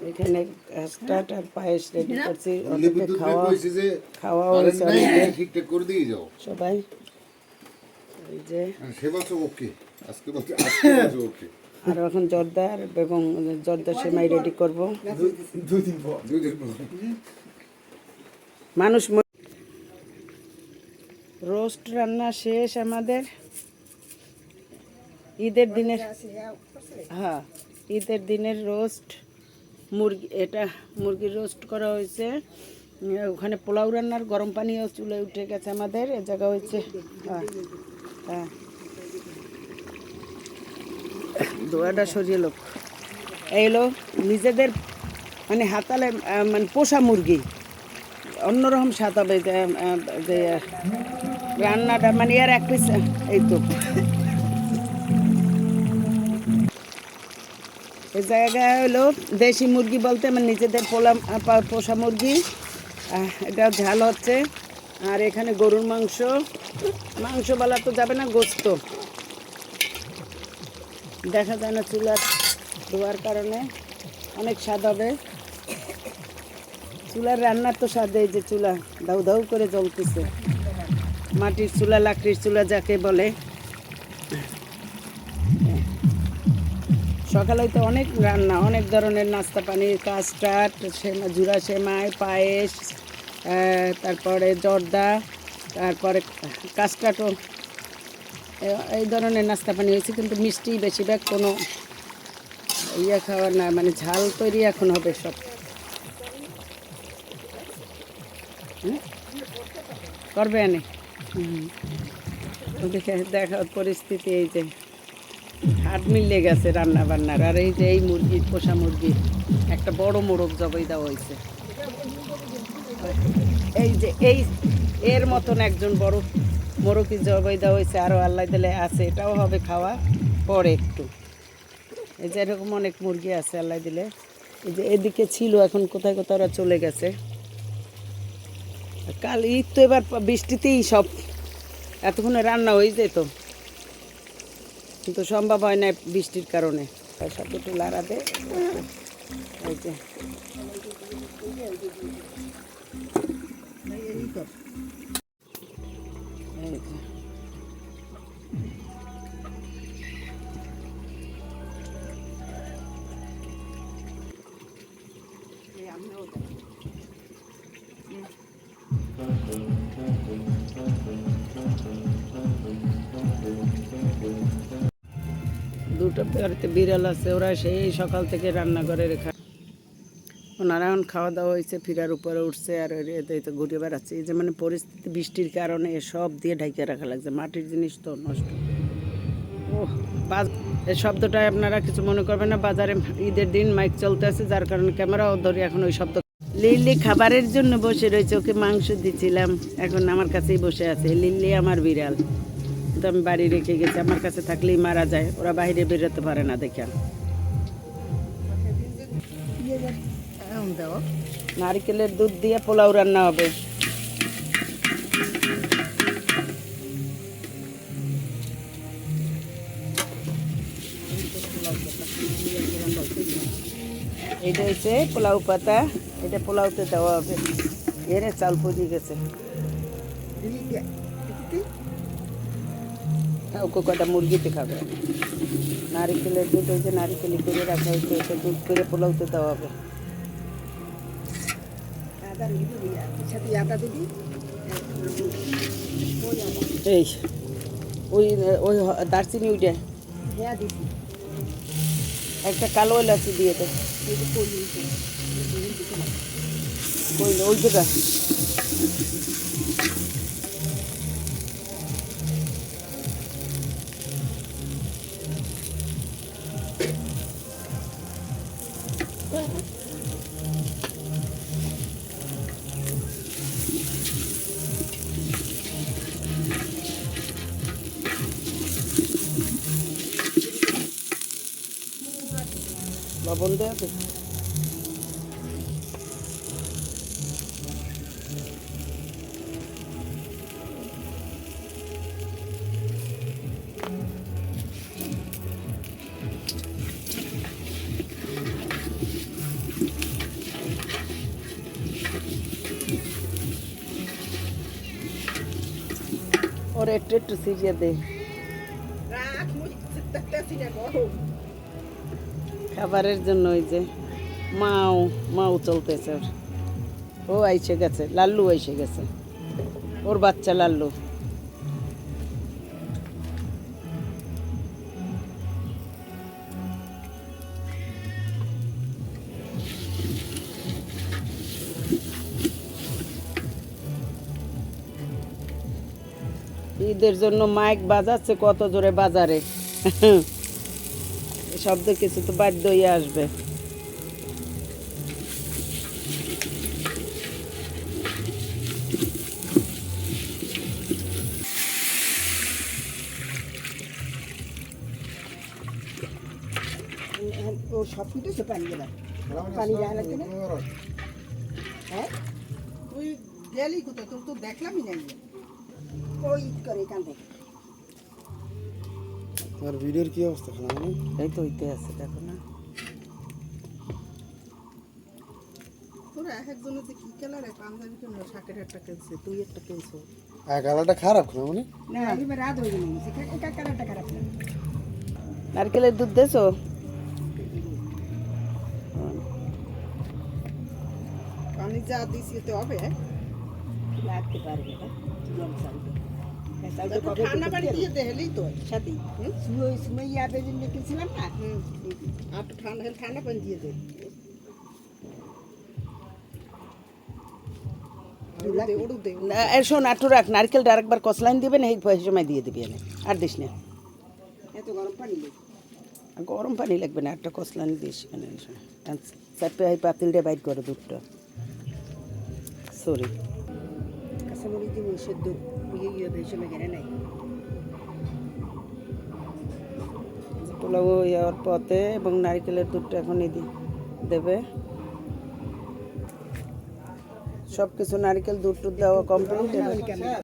এখানে কাস্টার্ড আর পায়েস রেডি করছি, ওদেরকে খাওয়া হয়েছে সবাই। এই যে আর এখন জর্দা আর বেগম জর্দা সেমাই রেডি করব। মানুষ রোস্ট রান্না শেষ আমাদের ঈদের দিনের। হ্যাঁ, ঈদের দিনের রোস্ট মুরগি, এটা মুরগির রোস্ট করা হয়েছে। ওখানে পোলাও রান্নার গরম পানিও চুলে উঠে গেছে আমাদের, এ জায়গা হয়েছে। হ্যাঁ হ্যাঁ, দোয়াটা সরিয়ে লোক এলো নিজেদের মানে হাতালে মানে পোষা মুরগি অন্যরকম স্বাদ হবে। যে রান্নাটা মানে আর এক পিস এই তো এই জায়গায় হলো দেশি মুরগি বলতে আমার নিজেদের পোষা মুরগি, এটা ঝাল হচ্ছে। আর এখানে গরুর মাংস, মাংস বলা তো যাবে না, গোস্ত দেখা যায় না চুলার ধোয়ার কারণে, অনেক স্বাদ হবে। চুলার রান্নার তো স্বাদ, এই যে চুলা দাউ দাউ করে জ্বলতেছে, মাটির চুলা লাকড়ির চুলা যাকে বলে। সকালে তো অনেক রান্না, অনেক ধরনের নাস্তা পানি, কাস্টার্ড, ঝুরা সেমাই, পায়েস, তারপরে জর্দা, তারপরে কাস্টার্ডও, এই ধরনের নাস্তা পানি হয়েছে। কিন্তু মিষ্টি বেশিরভাগ, কোনো ইয়ে খাওয়ার না, মানে ঝাল তৈরি এখন হবে সব। করবে আনে দেখে দেখা পরিস্থিতি, এই যে হাট মিলে গেছে রান্না বান্নার। আর এই যে এই মুরগির, পোষা মুরগির একটা বড় মোরগ জবাই দেওয়া হয়েছে। এই যে এর মতন একজন বড় মোরগই জবাই দেওয়া হয়েছে, আরও আল্লাহ দিলে আছে, এটাও হবে খাওয়া পরে একটু। এই যে এরকম অনেক মুরগি আছে আল্লাহ দিলে। এই যে এদিকে ছিল, এখন কোথায় কোথায় ওরা চলে গেছে। কাল ঈদ তো, এবার বৃষ্টিতেই সব এতক্ষণে রান্না হয়ে যেত, কিন্তু সম্ভব হয় না বৃষ্টির কারণে। সব একটু লাড়া দে। এই যে দুটো বাড়িতে বিড়াল আছে, ওরা সেই সকাল থেকে রান্না করে রেখা। ওনারা এখন খাওয়া দাওয়া হয়েছে, ফিরার উপরে উঠছে, আর এতে তো ঘুরে বেড়াচ্ছে। এই যে মানে পরিস্থিতি, বৃষ্টির কারণে সব দিয়ে ঢাকিয়ে রাখা লাগছে, মাটির জিনিস তো নষ্ট। ও এই শব্দটায় আপনারা কিছু মনে করবেন না, বাজারে ঈদের দিন মাইক চলতে আছে, যার কারণে ক্যামেরাও ধরে এখন ওই শব্দ। লিল্লি খাবারের জন্য বসে রয়েছে, ওকে মাংস দিচ্ছিলাম, এখন আমার কাছেই বসে আছে। লিল্লি আমার বিড়াল, তো আমি বাড়ি রেখে গেছি, আমার কাছে থাকলেই মারা যায়, ওরা বাইরে বেরোতে পারে না দেখে। নারকেলের দুধ দিয়ে পোলাও রান্না হবে। এটা হচ্ছে পোলাও পাতা, এটা পোলাওতে দেওয়া হবে। এর চাল পচে গেছে, ওকে কটা মুরগিতে খাবে। নারিকেলের দুধ হয়েছে, নারিকেলি করে রাখা হয়েছে, এটা দুধ করে পোলাওতে দেওয়া হবে। এই ওই ওই দারচিনি ওইটা একটা কালো এলাচি দিয়ে দেয়, ওই জায়গা লবণ দেওয়া আছে। ওরে একটু একটু সিরিয়ে দে খাবারের জন্য ওই যে মাও চলতেছে ওর। ও আইসে গেছে, লাল্লু এসে গেছে, ওর বাচ্চা লাল্লু। ঈদের জন্য মাইক বাজাচ্ছে কত জোরে বাজারে, শব্দ কিছু তো বাধ্য হয়ে আসবে। ও সব কিছু পানি গেলাম পানি যায় লাগছে না হ্যাঁ তুই গেলি কোথায় তোর তো দেখলামই না ওই করে এখান থেকে আর ভিডিওর কি অবস্থা খালামণি? এই তো হইতে আছে, দেখো না তোরা এক একজনের যে কি কালারে পাঞ্জাবি কেন শাকের একটা কিনছে তুই একটা কিনছো কালারটা খারাপ খালামণি? না এবার রাত হয়ে গেল একা কালারটা খারাপ না নারকেলের দুধ দেছো? পানি যা দিছি তো হবে লাগতে পারবে না গরম চালবে ঠান্ডা পানি দিয়ে দেহলেই তো সাথে সুমই আবে যে লিখেছিলাম না আর ঠান্ডা পানি দিয়ে দে না, শোন আটু রাখ, নারকেলটা আরেকবার কসলাইন দিবেন, এই সময় দিয়ে দিবি এনে, আর দিস না। এত গরম পানি গরম পানি লাগবে না, একটা কসলাইন দিস এখানে। চাপে এই পাতিলটা বাইট করে দুধটা, সরি কাঁচামরিচ দিয়ে সেদ্ধ ইয়ে এই সময় ঘেরে নাই পোলাও ইয়ার পথে এবং নারকেলের দুধটা এখনই দেবে। সব কিছু নারকেল দুধ টুধ দেওয়া কমপ্লিট।